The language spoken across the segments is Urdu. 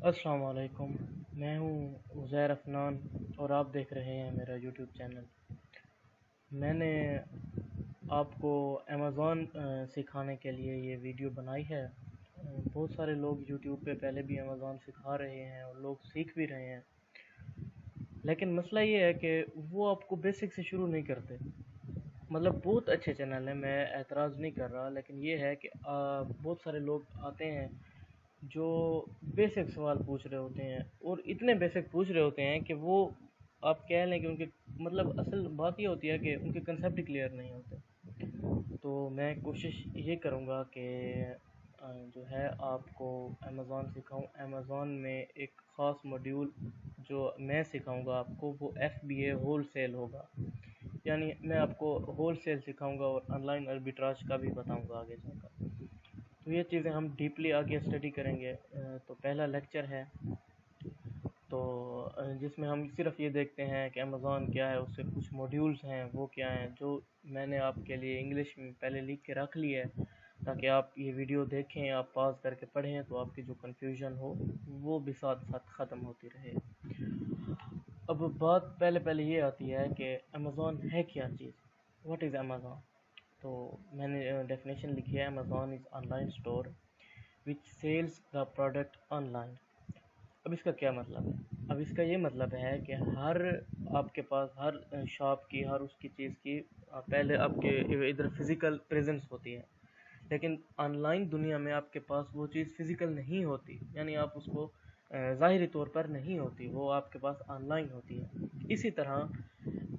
السلام علیکم، میں ہوں عزیر افنان اور آپ دیکھ رہے ہیں میرا یوٹیوب چینل۔ میں نے آپ کو امیزون سکھانے کے لیے یہ ویڈیو بنائی ہے۔ بہت سارے لوگ یوٹیوب پہ پہلے بھی امیزون سکھا رہے ہیں اور لوگ سیکھ بھی رہے ہیں، لیکن مسئلہ یہ ہے کہ وہ آپ کو بیسک سے شروع نہیں کرتے۔ مطلب بہت اچھے چینل ہیں، میں اعتراض نہیں کر رہا، لیکن یہ ہے کہ بہت سارے لوگ آتے ہیں جو بیسک سوال پوچھ رہے ہوتے ہیں، اور اتنے بیسک پوچھ رہے ہوتے ہیں کہ وہ آپ کہہ لیں کہ ان کے مطلب اصل بات یہ ہوتی ہے کہ ان کے کنسیپٹ کلیئر نہیں ہوتے۔ تو میں کوشش یہ کروں گا کہ جو ہے آپ کو امیزون سکھاؤں۔ امیزون میں ایک خاص موڈیول جو میں سکھاؤں گا آپ کو، وہ FBA ہول سیل ہوگا، یعنی میں آپ کو ہول سیل سکھاؤں گا اور آن لائن اربیٹراج کا بھی بتاؤں گا آگے جا کر۔ تو یہ چیزیں ہم ڈیپلی آگے اسٹڈی کریں گے۔ تو پہلا لیکچر ہے تو جس میں ہم صرف یہ دیکھتے ہیں کہ امیزون کیا ہے، اس سے کچھ موڈیولز ہیں وہ کیا ہیں، جو میں نے آپ کے لیے انگلش میں پہلے لکھ کے رکھ لی ہے تاکہ آپ یہ ویڈیو دیکھیں، آپ پاز کر کے پڑھیں تو آپ کی جو کنفیوژن ہو وہ بھی ساتھ ساتھ ختم ہوتی رہے۔ اب بات پہلے یہ آتی ہے کہ امیزون ہے کیا چیز، واٹ از امیزون؟ تو میں نے ڈیفینیشن لکھی ہے، Amazon is online store which sells the product online. اب اس کا کیا مطلب ہے؟ اب اس کا یہ مطلب ہے کہ ہر آپ کے پاس ہر شاپ کی، ہر اس کی چیز کی پہلے آپ کے ادھر فزیکل پریزنس ہوتی ہے، لیکن آن لائن دنیا میں آپ کے پاس وہ چیز فزیکل نہیں ہوتی، یعنی آپ اس کو ظاہری طور پر نہیں ہوتی، وہ آپ کے پاس آن لائن ہوتی ہے۔ اسی طرح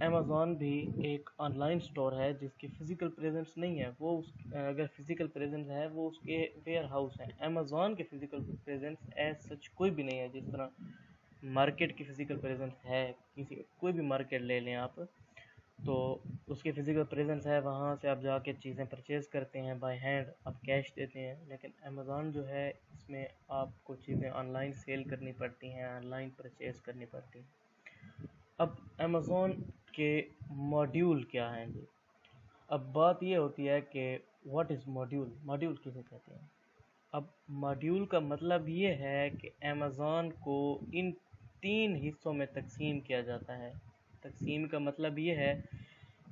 امیزون بھی ایک آن لائن اسٹور ہے جس کی فزیکل پریزنس نہیں ہے، وہ اگر فزیکل پریزنس ہے وہ اس کے ویئر ہاؤس ہیں۔ امیزون کے فزیکل پریزنس ایز سچ کوئی بھی نہیں ہے، جس طرح مارکیٹ کی فزیکل پریزنس ہے، کوئی بھی مارکیٹ لے لیں آپ تو اس کی فزیکل پریزنس ہے، وہاں سے آپ جا کے چیزیں پرچیز کرتے ہیں بائی ہینڈ، آپ کیش دیتے ہیں۔ لیکن امیزون جو ہے اس میں آپ کو چیزیں آن لائن سیل کرنی پڑتی ہیں، آن لائن پرچیز کرنی پڑتی ہیں۔ اب امیزون کے ماڈیول کیا ہیں جی؟ اب بات یہ ہوتی ہے کہ واٹ از ماڈیول، ماڈیول کسے کہتے ہیں؟ اب ماڈیول کا مطلب یہ ہے کہ امیزون کو ان 3 حصوں میں تقسیم کیا جاتا ہے۔ تقسیم کا مطلب یہ ہے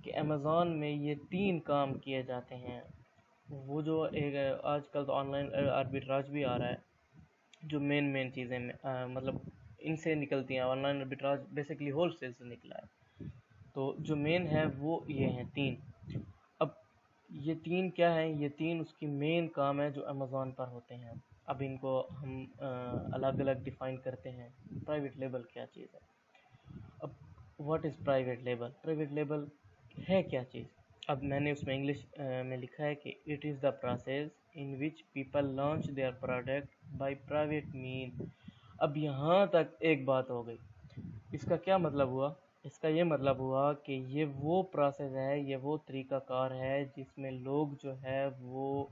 کہ امیزون میں یہ 3 کام کیے جاتے ہیں۔ وہ جو ایک آج کل تو آن لائن آربیٹراج بھی آ رہا ہے، جو مین چیزیں مطلب ان سے نکلتی ہیں۔ Online arbitrage basically wholesale سے نکلا ہے، تو جو مین ہے وہ یہ ہیں 3۔ اب یہ 3 کیا ہیں؟ یہ 3 اس کی مین کام ہے جو امیزون پر ہوتے ہیں۔ اب ان کو ہم الگ الگ ڈیفائن کرتے ہیں۔ پرائیویٹ لیبل کیا چیز ہے؟ اب what is private label? Private label ہے کیا چیز؟ اب میں نے اس میں انگلش میں لکھا ہے کہ it is the process in which people launch their product by private man. اب یہاں تک ایک بات ہو گئی، اس کا کیا مطلب ہوا؟ اس کا یہ مطلب ہوا کہ یہ وہ پروسیس ہے، یہ وہ طریقہ کار ہے جس میں لوگ جو ہے وہ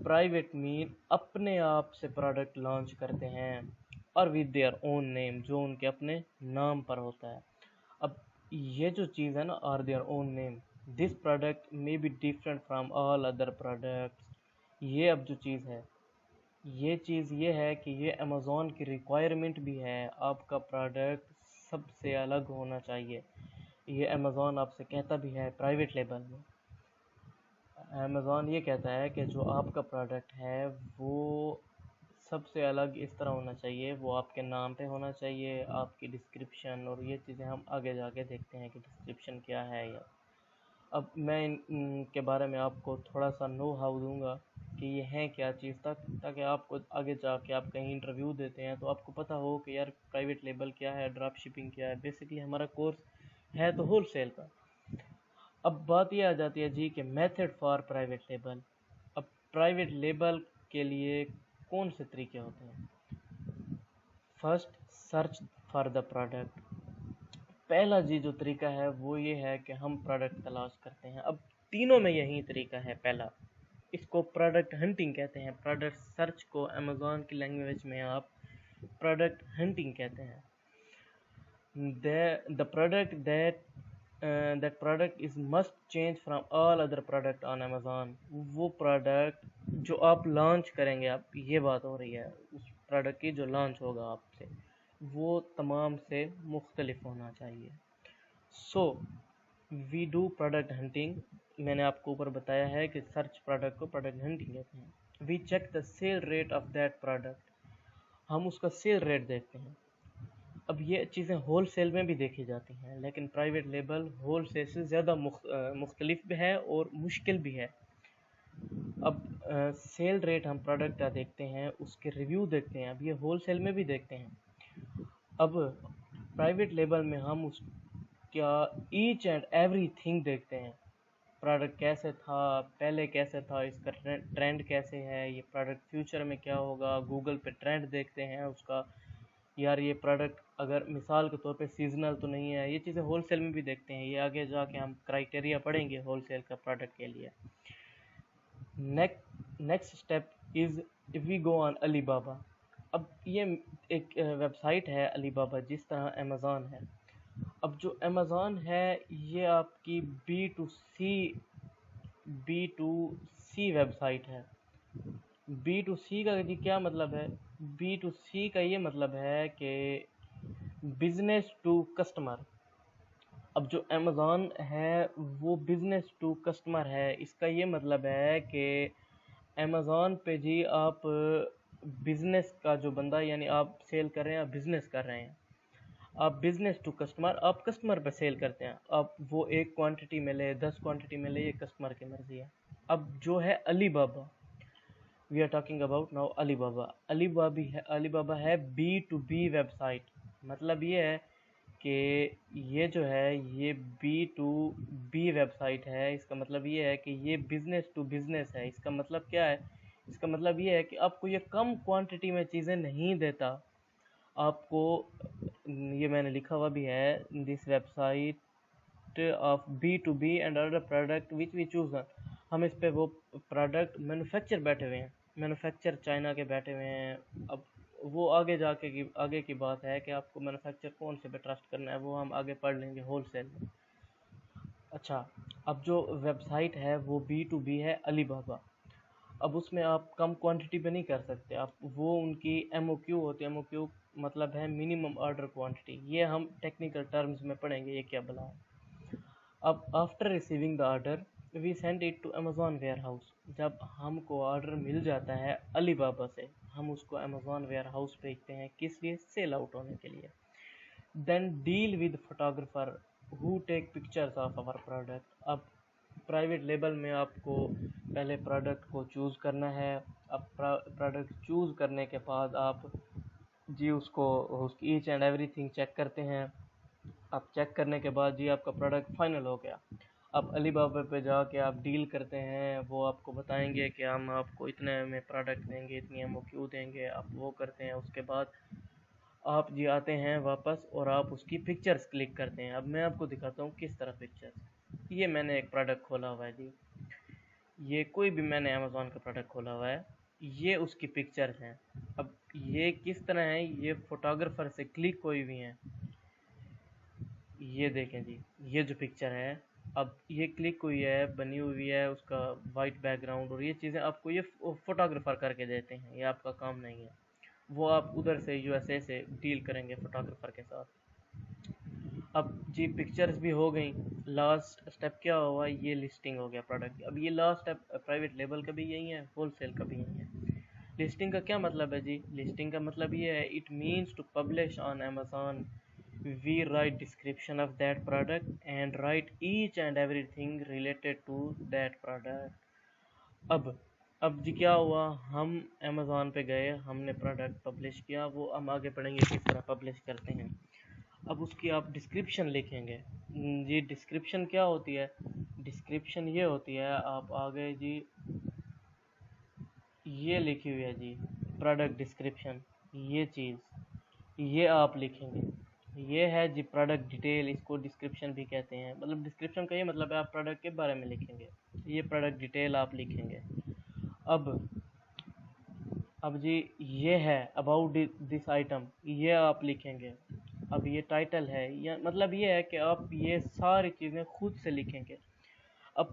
پرائیویٹ مین اپنے آپ سے پروڈکٹ لانچ کرتے ہیں، اور ود دیئر اون نیم، جو ان کے اپنے نام پر ہوتا ہے۔ اب یہ جو چیز ہے نا، are their own name, this product may be different from all other products۔ یہ اب جو چیز ہے، یہ چیز یہ ہے کہ یہ امیزون کی ریکوائرمنٹ بھی ہے، آپ کا پروڈکٹ سب سے الگ ہونا چاہیے۔ یہ امیزون آپ سے کہتا بھی ہے پرائیویٹ لیبل میں۔ امیزون یہ کہتا ہے کہ جو آپ کا پروڈکٹ ہے وہ سب سے الگ اس طرح ہونا چاہیے، وہ آپ کے نام پہ ہونا چاہیے، آپ کی ڈسکرپشن، اور یہ چیزیں ہم آگے جا کے دیکھتے ہیں کہ ڈسکرپشن کیا ہے۔ یا اب میں ان کے بارے میں آپ کو تھوڑا سا نو ہاؤ دوں گا کہ یہ ہیں کیا چیز، تاکہ آپ کو آگے جا کے آپ کہیں انٹرویو دیتے ہیں تو آپ کو پتہ ہو کہ یار پرائیویٹ لیبل کیا ہے، ڈراپ شپنگ کیا ہے۔ بیسیکلی ہمارا کورس ہے تو ہول سیل کا۔ اب بات یہ آ جاتی ہے جی کہ میتھڈ فار پرائیویٹ لیبل۔ اب پرائیویٹ لیبل کے لیے کون سے طریقے ہوتے ہیں؟ First, search for the product. پہلا جی جو طریقہ ہے وہ یہ ہے کہ ہم پروڈکٹ تلاش کرتے ہیں۔ اب تینوں میں یہی طریقہ ہے۔ پہلا، اس کو پروڈکٹ ہنٹنگ کہتے ہیں۔ پروڈکٹ سرچ کو امیزون کی لینگویج میں آپ پروڈکٹ ہنٹنگ کہتے ہیں۔ the product that product is must change from all other product on Amazon۔ وہ پروڈکٹ جو آپ لانچ کریں گے، اب یہ بات ہو رہی ہے، اس پروڈکٹ کی جو لانچ ہوگا آپ سے وہ تمام سے مختلف ہونا چاہیے. So we do product hunting. میں نے آپ کو اوپر بتایا ہے کہ سرچ پروڈکٹ کو پروڈکٹ ہنٹنگ کہتے ہیں. We check the sale rate of that product. ہم اس کا سیل ریٹ دیکھتے ہیں. اب یہ چیزیں ہول سیل میں بھی دیکھی جاتی ہیں لیکن پرائیویٹ لیبل ہول سیل سے زیادہ مختلف بھی ہے اور مشکل بھی ہے. اب سیل ریٹ ہم پروڈکٹ کا دیکھتے ہیں, اس کے ریویو دیکھتے ہیں. اب یہ ہول سیل میں بھی دیکھتے ہیں. اب پرائیویٹ لیبل میں ہم اس کیا ایچ اینڈ ایوری تھنگ دیکھتے ہیں. پروڈکٹ کیسے تھا پہلے, کیسے تھا, اس کا ٹرینڈ کیسے ہے, یہ پروڈکٹ فیوچر میں کیا ہوگا. گوگل پہ ٹرینڈ دیکھتے ہیں اس کا, یار یہ پروڈکٹ اگر مثال کے طور پہ سیزنل تو نہیں ہے. یہ چیزیں ہول سیل میں بھی دیکھتے ہیں. یہ آگے جا کے ہم کرائٹیریا پڑھیں گے ہول سیل کا پروڈکٹ کے لیے. نیکسٹ اسٹیپ از وی گو آن علی بابا. اب یہ ایک ویب سائٹ ہے علی بابا, جس طرح امیزون ہے. اب جو امیزون ہے یہ آپ کی B to C website ہے. بی ٹو سی کا جی کیا مطلب ہے؟ بی ٹو سی کا یہ مطلب ہے کہ بزنس ٹو کسٹمر. اب جو امیزون ہے وہ بزنس ٹو کسٹمر ہے. اس کا یہ مطلب ہے کہ امیزون پہ جی آپ بزنس کا جو بندہ, یعنی آپ سیل کر رہے ہیں, آپ بزنس کر رہے ہیں, آپ بزنس ٹو کسٹمر, آپ کسٹمر پہ سیل کرتے ہیں. آپ وہ 1 کوانٹٹی میں لے 10 کوانٹٹی میں لے, یہ کسٹمر کی مرضی ہے. اب جو ہے Alibaba, we are talking about now Alibaba. Alibaba ہے B to B website. مطلب یہ ہے کہ یہ جو ہے یہ B to B website ہے. اس کا مطلب یہ ہے کہ یہ بزنس ٹو بزنس ہے. اس کا مطلب کیا ہے؟ اس کا مطلب یہ ہے کہ آپ کو یہ کم کوانٹٹی میں چیزیں نہیں دیتا. آپ کو یہ میں نے لکھا ہوا بھی ہے, this website of B to B and other product which we choose. ہم اس پہ وہ پروڈکٹ مینوفیکچر بیٹھے ہوئے ہیں, مینوفیکچر چائنا کے بیٹھے ہوئے ہیں. اب وہ آگے کی بات ہے کہ آپ کو مینوفیکچر کون سے پہ ٹرسٹ کرنا ہے, وہ ہم آگے پڑھ لیں گے ہول سیل میں. اچھا, اب جو ویب سائٹ ہے وہ بی ٹو بی ہے علی بابا. اب اس میں آپ کم کوانٹٹی پہ نہیں کر سکتے. آپ وہ ان کی ایم او کیو ہوتی ہے. ایم او کیو مطلب ہے منیمم آرڈر کوانٹٹی. یہ ہم ٹیکنیکل ٹرمز میں پڑھیں گے یہ کیا بلا ہے. اب after receiving the order we send it to Amazon warehouse. جب ہم کو آرڈر مل جاتا ہے علی بابا سے, ہم اس کو امیزون ویئر ہاؤس بھیجتے ہیں. کس لیے؟ سیل آؤٹ ہونے کے لیے. Then deal with photographer who take pictures of our product. اب پرائیویٹ لیبل میں آپ کو پہلے پروڈکٹ کو چوز کرنا ہے. اب پروڈکٹ چوز کرنے کے بعد آپ جی اس کی H and everything check کرتے ہیں. آپ چیک کرنے کے بعد جی آپ کا پروڈکٹ فائنل ہو گیا. آپ علی بابا پہ جا کے آپ ڈیل کرتے ہیں. وہ آپ کو بتائیں گے کہ ہم آپ کو اتنے میں پروڈکٹ دیں گے, اتنی ایم او کیو دیں گے. آپ وہ کرتے ہیں. اس کے بعد آپ جی آتے ہیں واپس اور آپ اس کی پکچرز کلک کرتے ہیں. اب میں آپ کو دکھاتا ہوں کس طرح پکچرز. یہ میں نے ایک پروڈکٹ کھولا ہوا ہے جی, یہ کوئی بھی میں نے امیزون کا پروڈکٹ کھولا ہوا ہے. یہ اس کی پکچرز ہیں. اب یہ کس طرح ہیں, یہ فوٹوگرافر سے کلک ہوئی ہوئی ہیں. یہ دیکھیں جی, یہ جو پکچر ہے اب یہ کلک ہوئی ہے, بنی ہوئی ہے, اس کا وائٹ بیک گراؤنڈ, اور یہ چیزیں آپ کو یہ فوٹوگرافر کر کے دیتے ہیں. یہ آپ کا کام نہیں ہے. وہ آپ ادھر سے یو ایس اے سے ڈیل کریں گے فوٹوگرافر کے ساتھ. اب جی پکچرز بھی ہو گئیں. لاسٹ اسٹیپ کیا ہوا؟ یہ لسٹنگ ہو گیا پروڈکٹ. اب یہ لاسٹ اسٹیپ پرائیویٹ لیبل کا بھی یہی ہے, ہول سیل کا بھی یہی ہے. لسٹنگ کا کیا مطلب ہے جی؟ لسٹنگ کا مطلب یہ ہے, it means to publish on Amazon. We write description of that product and write each and everything related to that product. اب جی کیا ہوا, ہم امیزون پہ گئے, ہم نے پروڈکٹ پبلش کیا. وہ ہم آگے پڑھیں گے کس طرح پبلش کرتے ہیں. اب اس کی آپ ڈسکرپشن لکھیں گے. جی ڈسکرپشن کیا ہوتی ہے؟ ڈسکرپشن یہ ہوتی ہے, آپ آگے جی یہ لکھی ہوئی ہے جی پروڈکٹ ڈسکرپشن. یہ چیز یہ آپ لکھیں گے. یہ ہے جی پروڈکٹ ڈیٹیل. اس کو ڈسکرپشن بھی کہتے ہیں. مطلب ڈسکرپشن کا یہ مطلب ہے آپ پروڈکٹ کے بارے میں لکھیں گے. یہ پروڈکٹ ڈیٹیل آپ لکھیں گے. اب جی یہ ہے اباؤٹ دس آئٹم, یہ آپ لکھیں گے. اب یہ ٹائٹل ہے, یا مطلب یہ ہے کہ آپ یہ ساری چیزیں خود سے لکھیں گے. اب